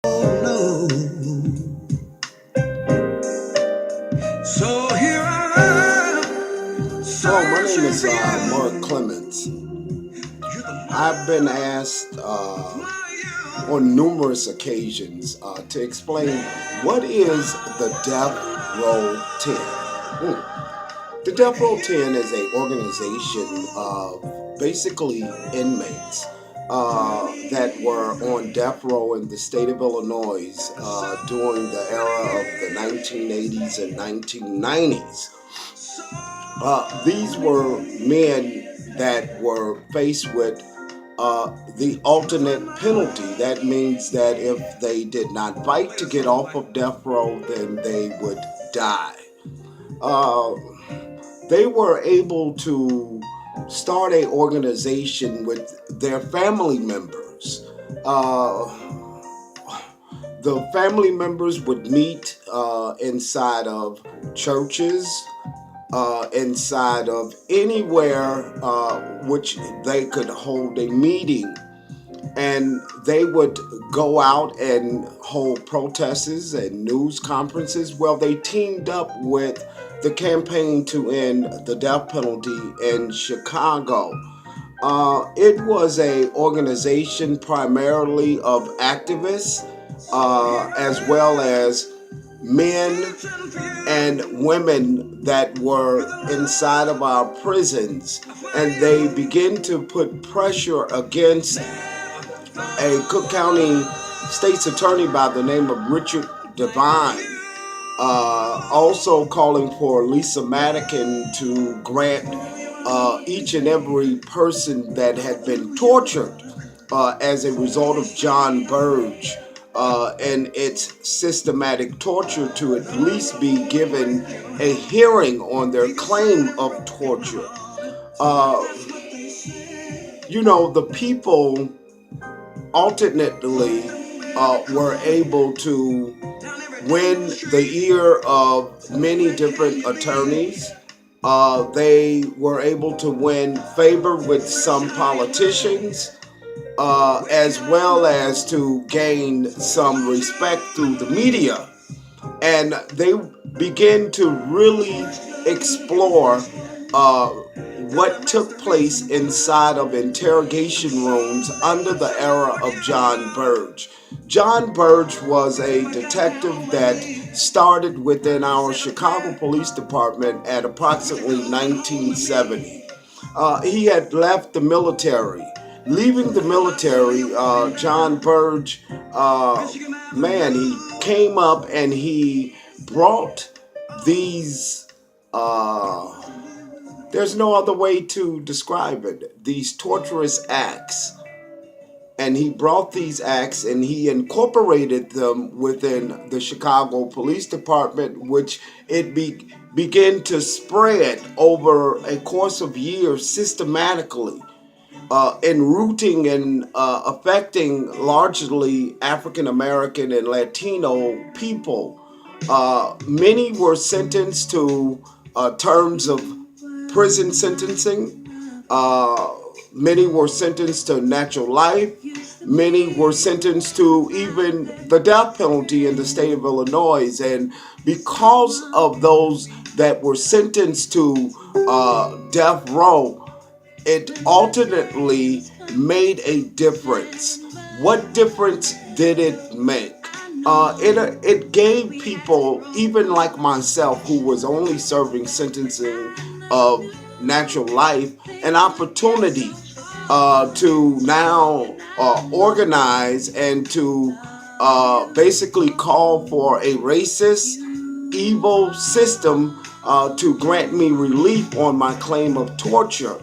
Oh no. So here I am, Hello, my name searching is for Mark you. Clements. You're the I've been one asked for on you. numerous occasions to explain what is the Death Row 10. The Death Row 10 is a organization of basically inmates that were on death row in the state of Illinois during the era of the 1980s and 1990s. These were men that were faced with the alternate penalty. That means that if they did not fight to get off of death row, then they would die. Uh, they were able to start a organization with their family members. The family members would meet inside of churches, inside of anywhere which they could hold a meeting, and they would go out and hold protests and news conferences. Well, they teamed up with the Campaign to End the Death Penalty in Chicago. It was a organization primarily of activists, as well as men Searching for and you. women that were You're the inside of our one prisons, for and they you. began to put pressure against Never a Cook County State's Attorney by the name of Richard think of Devine, also calling for Lisa Madigan to grant each and every person that had been tortured as a result of John Burge and its systematic torture to at least be given a hearing on their claim of torture. Uh, the people alternately were able to win the ear of many different attorneys. They were able to win favor with some politicians, as well as to gain some respect through the media. And they begin to really explore uh, what took place inside of interrogation rooms under the era of John Burge. John Burge was a detective that started within our Chicago Police Department at approximately 1970. He had left the military. Leaving the military, John Burge, uh, Michigan man, he Avenue. came up and he brought these. There's no other way to describe it. These torturous acts, and he brought these acts and he incorporated them within the Chicago Police Department, which began to spread over a course of years systematically, enrooting and affecting largely African American and Latino people. Many were sentenced to terms of prison sentencing. Uh, Many were sentenced to natural life. Many were sentenced to even the death penalty in the state of Illinois. And because of those that were sentenced to death row, it alternately made a difference. What difference did it make? It gave people, even like myself, who was only serving sentencing of natural life, an opportunity to now organize and to basically call for a racist, evil system to grant me relief on my claim of torture.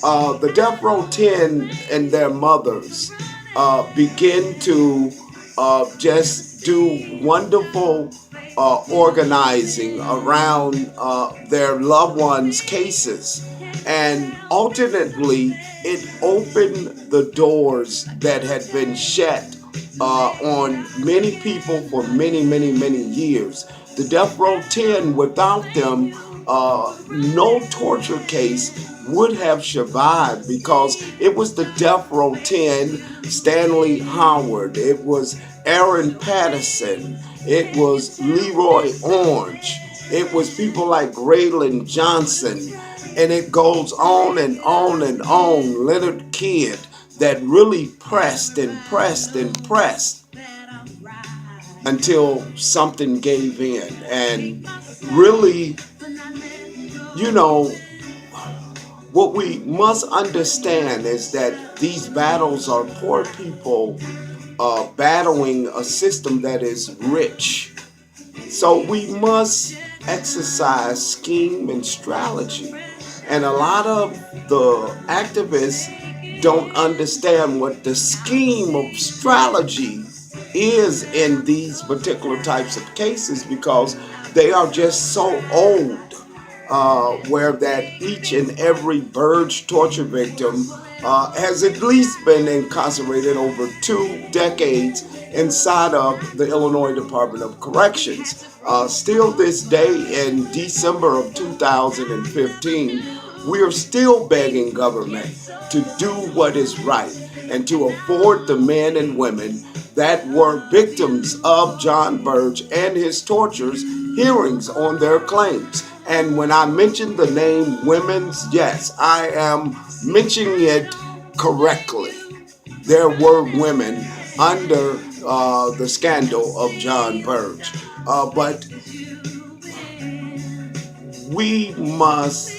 The Death Row 10 and their mothers begin to just do wonderful organizing around their loved ones' cases. And alternately, it opened the doors that had been shut on many people for many, many, many years. The Death Row 10, without them, no torture case would have survived because it was the Death Row 10, Stanley Howard. It was Aaron Patterson. It was Leroy Orange. It was people like Raylan Johnson. And it goes on and on and on. Leonard Kidd that really pressed and pressed and pressed until something gave in. And really, you know, what we must understand is that these battles are poor people battling a system that is rich. So we must exercise scheme and strategy. And a lot of the activists don't understand what the scheme of strategy is in these particular types of cases because they are just so old. Where that each and every Burge torture victim has at least been incarcerated over 2 decades inside of the Illinois Department of Corrections. Still this day in December of 2015, we are still begging government to do what is right and to afford the men and women that were victims of John Burge and his tortures hearings on their claims. And when I mention the name women's, yes, I am mentioning it correctly. There were women under the scandal of John Burge. But we must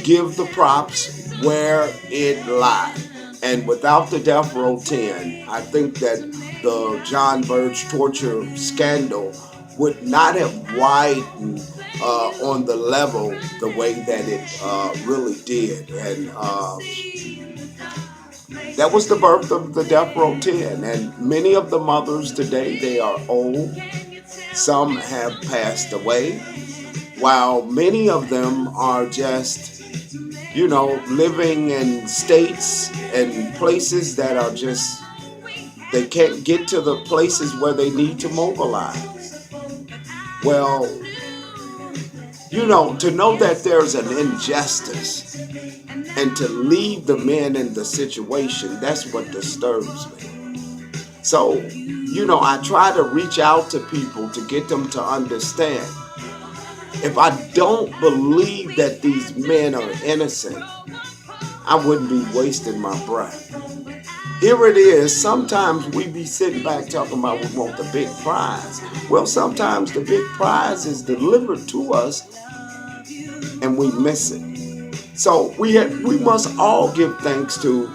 give the props where it lies. And without the Death Row 10, I think that the John Burge torture scandal would not have widened on the level the way that it really did. And that was the birth of the Death Row 10. And many of the mothers today, they are old. Some have passed away, while many of them are just, living in states and places that are just, they can't get to the places where they need to mobilize. Well, to know that there's an injustice and to leave the men in the situation, that's what disturbs me. So, I try to reach out to people to get them to understand. If I don't believe that these men are innocent, I wouldn't be wasting my breath. Here it is. Sometimes we be sitting back talking about we want the big prize. Well, sometimes the big prize is delivered to us and we miss it. So we must all give thanks to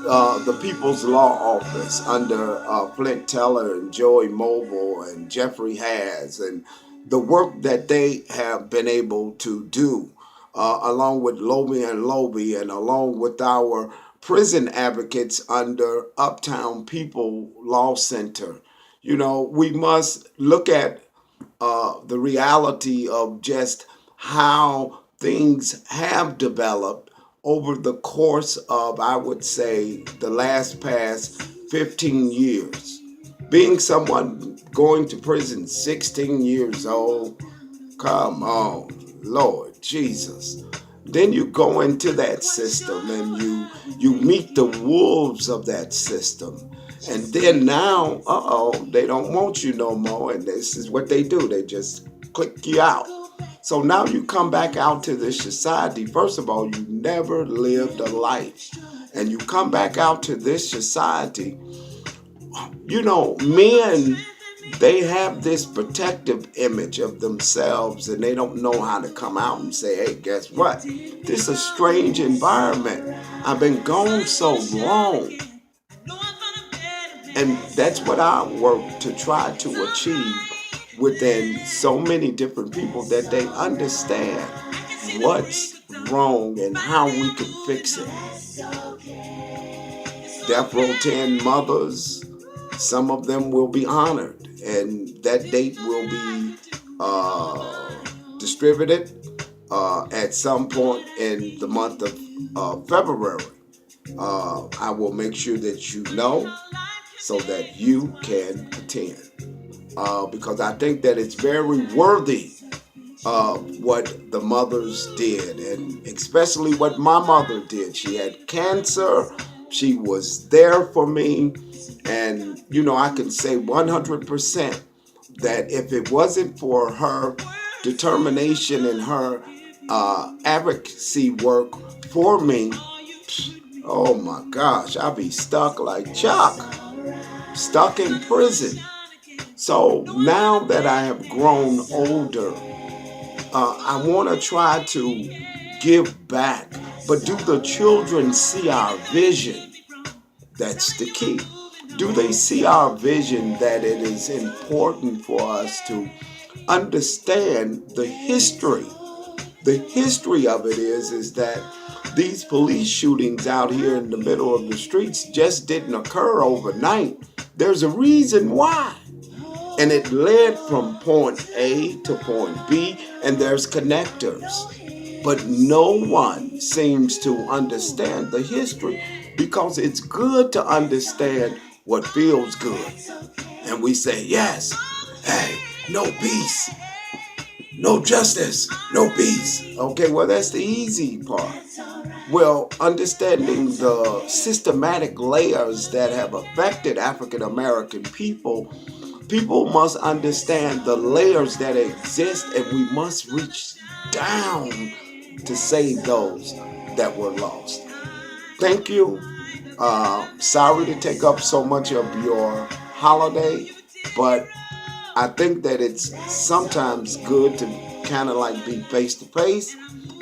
the People's Law Office under Flint Teller and Joey Mobile and Jeffrey Has, and the work that they have been able to do, along with Loby and Loby, and along with our prison advocates under Uptown People Law Center. We must look at the reality of just how things have developed over the course of, I would say, the past 15 years. Being someone going to prison 16 years old, come on, Lord Jesus. Then you go into that system and you meet the wolves of that system. And then now, they don't want you no more. And this is what they do. They just click you out. So now you come back out to this society. First of all, you never lived a life. And you come back out to this society. Men, they have this protective image of themselves and they don't know how to come out and say, hey, guess what? This is a strange environment. I've been gone so long. And that's what I work to try to achieve within so many different people, that they understand what's wrong and how we can fix it. Death Row 10 mothers, some of them will be honored, and that date will be distributed at some point in the month of February. I will make sure that you know so that you can attend. Because I think that it's very worthy of what the mothers did, and especially what my mother did. She had cancer She was there for me. And, I can say 100% that if it wasn't for her determination and her advocacy work for me, oh my gosh, I'd be stuck like Chuck, stuck in prison. So now that I have grown older, I want to try to give back. But do the children see our vision? That's the key. Do they see our vision that it is important for us to understand the history? The history of it is that these police shootings out here in the middle of the streets just didn't occur overnight. There's a reason why. And it led from point A to point B, and there's connectors. But no one seems to understand the history because it's good to understand what feels good. And we say, yes, hey, no peace, no justice, no peace. Okay, well, that's the easy part. Well, understanding the systematic layers that have affected African American people, people must understand the layers that exist, and we must reach down to save those that were lost. Thank you. Sorry to take up so much of your holiday, but I think that it's sometimes good to kind of like be face to face,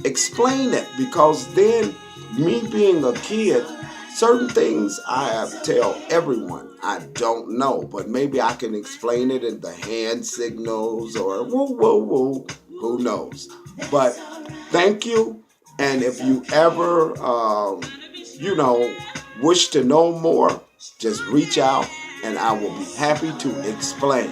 explain it, because then me being a kid, certain things I have to tell everyone I don't know, but maybe I can explain it in the hand signals or woo woo woo, who knows. But thank you, and if you ever, wish to know more, just reach out and I will be happy to explain.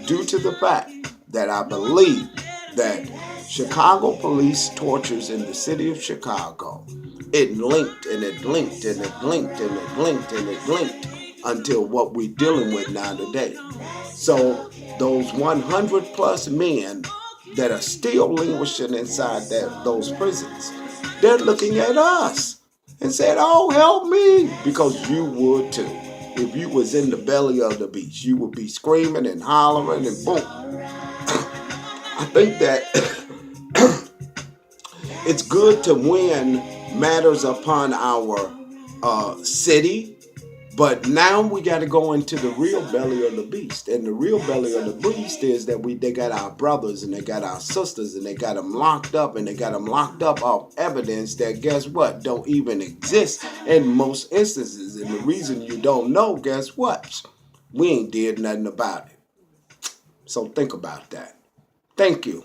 Due to the fact that I believe that Chicago police tortures in the city of Chicago, it linked and it linked and it linked and it linked and it linked until what we're dealing with now today. So those 100 plus men that are still languishing inside those prisons, they're looking at us and said, oh, help me, because you would too. If you was in the belly of the beast, you would be screaming and hollering and boom. I think that it's good to win matters upon our city, but now we got to go into the real belly of the beast. And the real belly of the beast is that they got our brothers and they got our sisters and they got them locked up, and they got them locked up off evidence that, guess what, don't even exist in most instances. And the reason you don't know, guess what? We ain't did nothing about it. So think about that. Thank you.